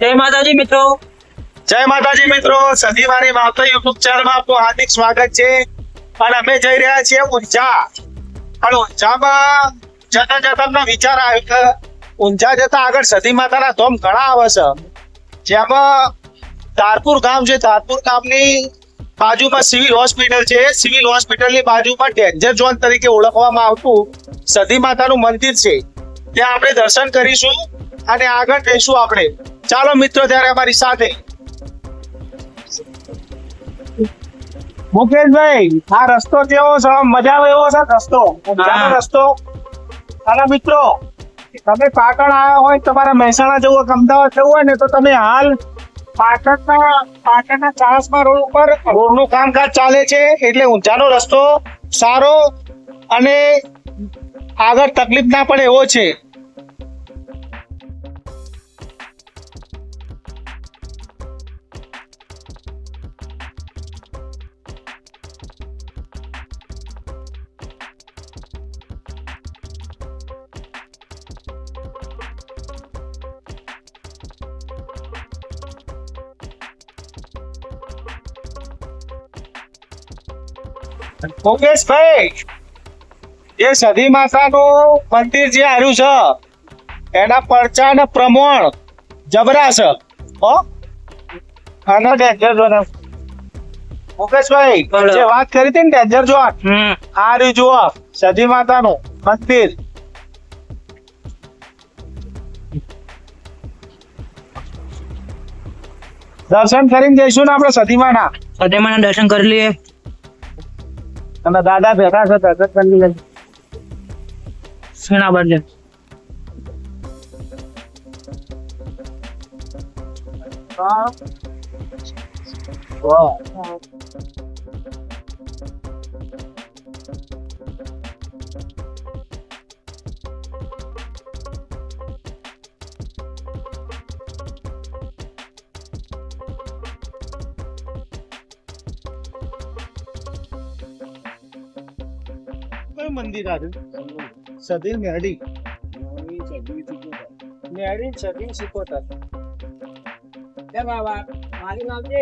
જય માતાજી મિત્રો. જય માતાજી મિત્રો, સદીવાણી માતા યુટ્યુબ ચેનલમાં આપનું હાર્દિક સ્વાગત છે. અને અમે જઈ રહ્યા છીએ ઊંઝા. અને ઊંઝામાં જતા જતા અમને વિચાર આવ્યો કે ઊંઝા જતા આગળ સતી માતાના ધોમ ઘણા આવે છે. જેમાં ધારપુર ગામ છે. ધારપુર ગામની બાજુમાં સિવિલ હોસ્પિટલ છે. સિવિલ હોસ્પિટલની બાજુમાં ડેન્જર ઝોન તરીકે ઓળખવામાં આવતું સતી માતાનું મંદિર છે. ત્યાં આપણે દર્શન કરીશું અને આગળ જઈશું આપણે. ચાલો મિત્રો ત્યારે અમારી સાથે. મુકેશભાઈ, આ રસ્તો કેવો છે? મજા આવે એવો છે રસ્તો? રસ્તો. અને મિત્રો, તમે પાટણ આવ્યા હોય, તમારા મહેસાણા જવું હોય, અમદાવાદ જવું હોય ને, તો તમે હાલ પાટણના ચાણસ્મા રોડ ઉપર રોડનું કામકાજ ચાલે છે. એટલે ઊંઝાનો રસ્તો સારો અને આગળ તકલીફ ના પડે એવો છે. મુકેશભાઈ, એ સતી માતાનું મંદિર જે આવ્યું છે એના પરચા ને પ્રમાણ જબરા છે. મુકેશભાઈ, જે વાત કરી હતી ને ડેન્જર ઝોન, આ રહ્યું જુઓ સતી માતાનું મંદિર. દર્શન કરીને જઈશું ને આપણે સતીમાના. સતીમાના દર્શન કરી લઈએ. અને દાદા ભેગા છે દર્શન કરી લઈએ. શેના બદલે? મંદિર આવ્યું સતી મેરડી સતી શીખોતર. બાબા મારું નામ છે.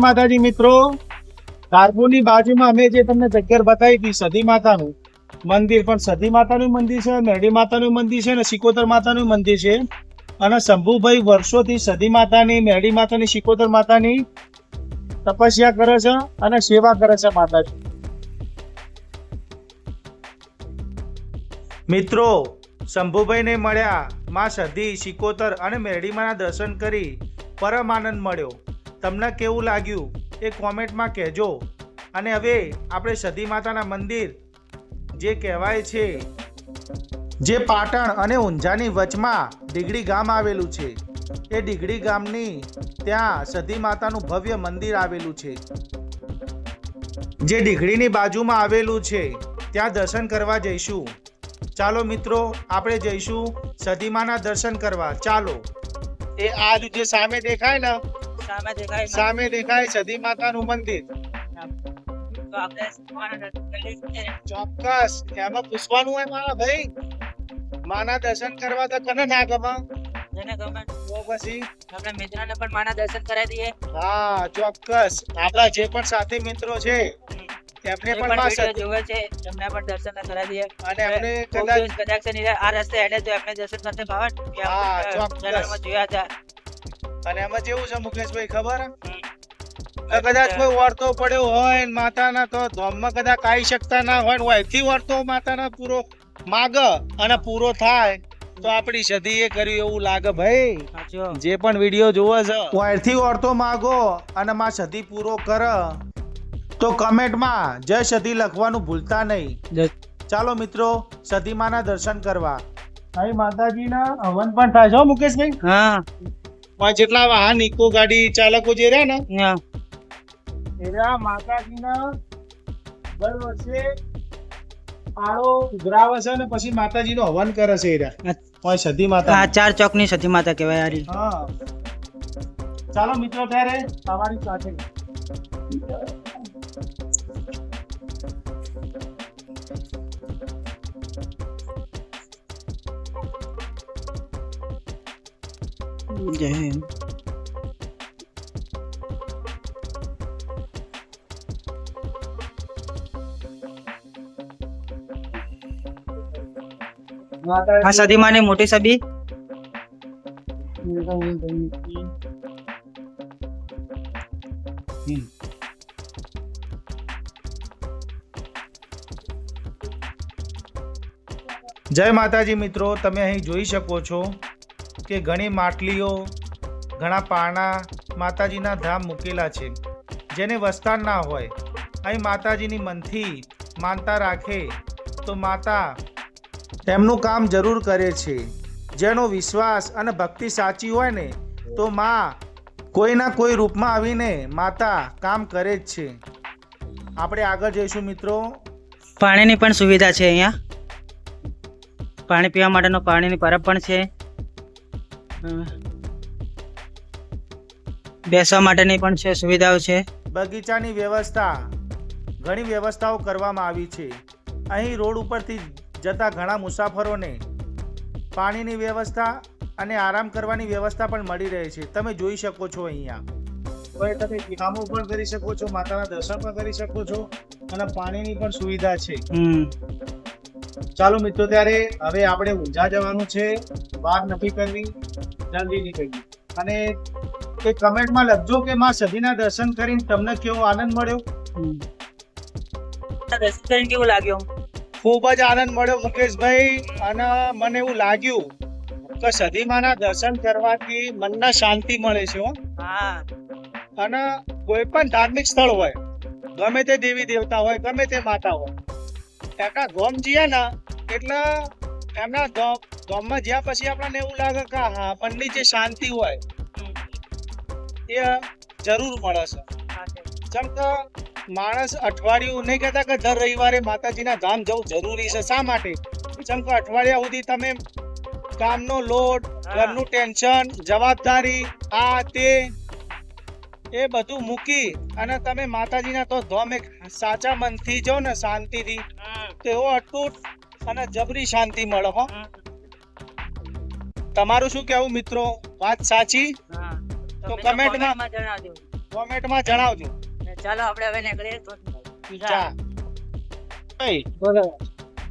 માતાજી મિત્રો, ધારપુરની બાજુમાં અમે જે તમને જગ્યા બતાવી હતી સતી માતાનું મંદિર, પણ સતી માતાનું મંદિર છે, મેરડી માતાનું મંદિર છે અને શિકોતર માતાનું મંદિર છે. અને શંભુભાઈ વર્ષોથી સતી માતાની, મેરડી માતાની, શિકોતર માતાની તપસ્યા કરે છે અને સેવા કરે છે માતાજી. મિત્રો, શંભુભાઈને મળ્યા, માં સતી, શિકોતર અને મેરડી માના દર્શન કરી પરમ આનંદ મળ્યો. તમને કેવું લાગ્યું એ કોમેન્ટમાં કહેજો. અને હવે આપણે સતી માતાના મંદિર જે કહેવાય છે, જે પાટણ અને ઊંઝાની વચમાં ડીગડી ગામ આવેલું છે, એ ડીગડી ગામની ત્યાં સતી માતાનું ભવ્ય મંદિર આવેલું છે, જે ડીગડીની બાજુમાં આવેલું છે. ત્યાં દર્શન કરવા જઈશું. ચાલો મિત્રો, આપણે જઈશું સતી માના દર્શન કરવા. ચાલો. એ આ જે સામે દેખાય ને, સામે દેખાય સતી માતાનું મંદિર. ચોક્કસ એમાં પૂછવાનું હોય મારા ભાઈ, માના દર્શન કરવા તો કને ના ગમે? જેને ગમે તો પછી આપણા મિત્રોને પણ માના દર્શન કરાવી દઈએ. હા ચોક્કસ. આપણા જે પણ સાથી મિત્રો છે એમને પણ માં સતી જોવે છે, એમને પણ દર્શન કરાવી દઈએ. અને એમને કદાચ આ રસ્તે હેડે તો એમને દર્શન કરતે ભાવે. હા ચોક્કસ. જોયા હતા. અને એમાં જેવું છે મુકેશભાઈ, ખબર કદાચ કોઈ વર્તો પડ્યો હોય માતાના, તો ધોમમાં કદાચ આવી શકતા ના હોય, વયથી વર્તો માતાના પૂરો માગ અને પૂરો થાય તો આપણી સતી એ કર્યું એવું લાગે. ભાઈ જે પણ વિડીયો જોવે છે, વયથી વર્તો માગો અને માં સતી પૂરો કર તો કમેન્ટમાં જય સતી લખવાનું ભૂલતા નહીં. ચાલો મિત્રો, સતી માના દર્શન કરવા. અહીં માતાજીના હવન પણ થાય છે મુકેશભાઈ. હા, જેટલા વાહન ઇકો ગાડી ચાલકો જે રહ્યા ને, એરા માતાજીના દર વર્ષે આળો ઉઘરાવે છે ને પછી માતાજીનો હવન કરે છે એરા ઓય સતી માતા આ 4 ચોકની સતી માતા કહેવાય આરી. હા ચાલો મિત્રો ત્યારે તમારી સાથે જય હિન્દ. આ સતી માની મોટી સબી જય માતાજી મિત્રો, તમે અહીં જોઈ શકો છો કે ઘણી માટલીઓ ઘણા પારણા માતાજીના ધામ મૂકેલા છે. જેને વસ્તાર ના હોય અહીં માતાજીની મનથી માનતા રાખે તો માતા એમનું કામ જરૂર કરે છે. જેનો વિશ્વાસ અને ભક્તિ સાચી હોય ને તો માં કોઈના કોઈ રૂપમાં આવીને માતા કામ કરે જ છે. આપણે આગળ જઈશું મિત્રો. પાણીની પણ સુવિધા છે અહીંયા. પાણી પીવા માટેનો પાણીની પરબ પણ છે. બેસવા માટેની પણ છે સુવિધાઓ છે. બગીચાની વ્યવસ્થા ઘણી વ્યવસ્થાઓ કરવામાં આવી છે. અહીં રોડ ઉપરથી જતા ઘણા મુસાફરોને પાણીની વ્યવસ્થા અને આરામ કરવાની વ્યવસ્થા પણ મળી રહે છે. તમે જોઈ શકો છો અહીંયા તમે કામો પણ કરી શકો છો, માતાના દર્શન પણ કરી શકો છો અને પાણીની પણ સુવિધા છે. ચાલો મિત્રો ત્યારે હવે આપણે ઊંઝા જવાનું છે. વાર નથી કરવી, જલ્દી નીકળવી. અને એ કમેન્ટમાં લખજો કે માં સદીના દર્શન કરીને તમને કેવો આનંદ મળ્યો. દર્શન કરીને કેવું લાગ્યું? ખૂબ જ આનંદ મળ્યો મુકેશભાઈ. અને મને એવું લાગ્યું કે સદીમાના દર્શન કરવાથી મનને શાંતિ મળે છે. હા. અને કોઈ પણ ધાર્મિક સ્થળ હોય, ગમે તે દેવી દેવતા હોય, ગમે તે માતા હોય, એમના ગોમ જઈએ ને એટલે એમના ગોમમાં જ્યાં પછી આપણને એવું લાગે કે હા આપણની જે શાંતિ હોય એ જરૂર મળે છે. જેમ કે માણસ અઠવાડિયું નહીં કહેતા કે દર રવિવારે માતાજીના ધામ જવું જરૂરી છે. શા માટે? જેમ કે અઠવાડિયા સુધી તમે કામનો લોડ, ઘરનું ટેન્શન, જવાબદારી, આ તે એ બધું મૂકી અને તમે માતાજીના તો ધામે સાચા મનથી જાઓ ને શાંતિથી, તો એવો અટૂટ અને જબરી શાંતિ મળે. હો, તમારું શું કહેવું મિત્રો? વાત સાચી? તો કોમેન્ટમાં જણાવજો. ચાલો આપણે હવે નીકળીએ તો.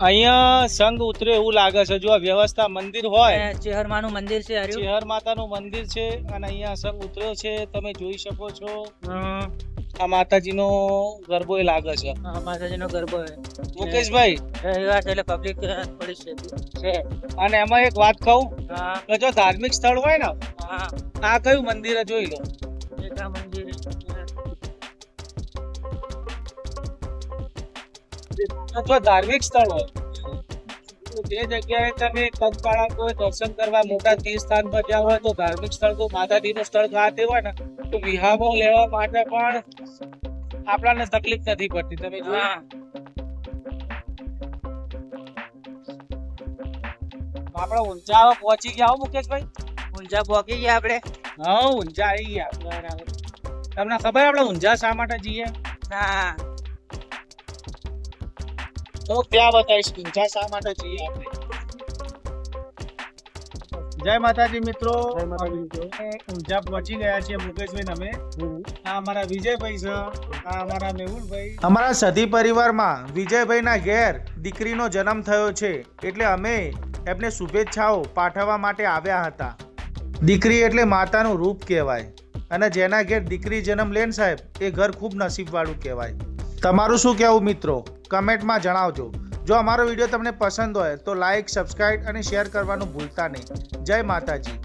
અહીંયા સંઘ ઉતરે એવું લાગે છે. જો વ્યવસ્થા મંદિર હોય, ચેહરમાનું મંદિર છે, ચેહર માતાનું મંદિર છે અને અહીંયા સંઘ ઉતર્યો છે. તમે જોઈ શકો છો આ માતાજીનો ગરબો લાગે છે. માતાજીનો ગરબો મુકેશભાઈ એટલે પબ્લિક થોડી છે. અને એમાં એક વાત કહું કે જો ધાર્મિક સ્થળ હોય ને, આ કયું મંદિર જોઈ લો. મંદિર જો ધાર્મિક સ્થળ હોય જે જગ્યાએ તમે પગપાળા કોઈ દર્શન કરવા મોટા તીર્થ સ્થાન પર ગયા હોય તો ધાર્મિક સ્થળ તો માતાજીનું સ્થળ ખાતે હોય ને તો વિહામો લેવા માટે પણ આપણાને તકલીફ નથી પડતી. તમે જોયું આપણે ઊંઝા પહોંચી ગયા. મુકેશભાઈ ઊંઝા પહોંચી ગયા આપણે. હા, ઊંઝા આવી ગયા. તમને ખબર આપણે ઊંઝા શા માટે જઈએ? ના તો ત્યાં બતાવીશ ઊંઝા શા માટે જઈએ આપણે. જય માતાજી મિત્રો, ઊંઝા પહોંચી ગયા છીએ મુકેશભાઈ. અમે આ અમારા વિજયભાઈ છે, આ અમારા મેહુલભાઈ. અમારા સધી પરિવારમાં વિજયભાઈના ઘેર દીકરીનો જન્મ થયો છે એટલે અમે એમને શુભેચ્છાઓ પાઠવવા માટે આવ્યા હતા. દીકરી એટલે માતાનું રૂપ કહેવાય અને જેના ઘેર દીકરી જન્મ લે ને સાહેબ, એ ઘર ખૂબ નસીબવાળું કહેવાય. તમારું શું કહેવું મિત્રો? કમેન્ટમાં જણાવજો. જો અમારો વિડીયો તમને પસંદ હોય તો લાઈક, સબસ્ક્રાઇબ અને શેર કરવાનું ભૂલતા નહીં. જય માતાજી.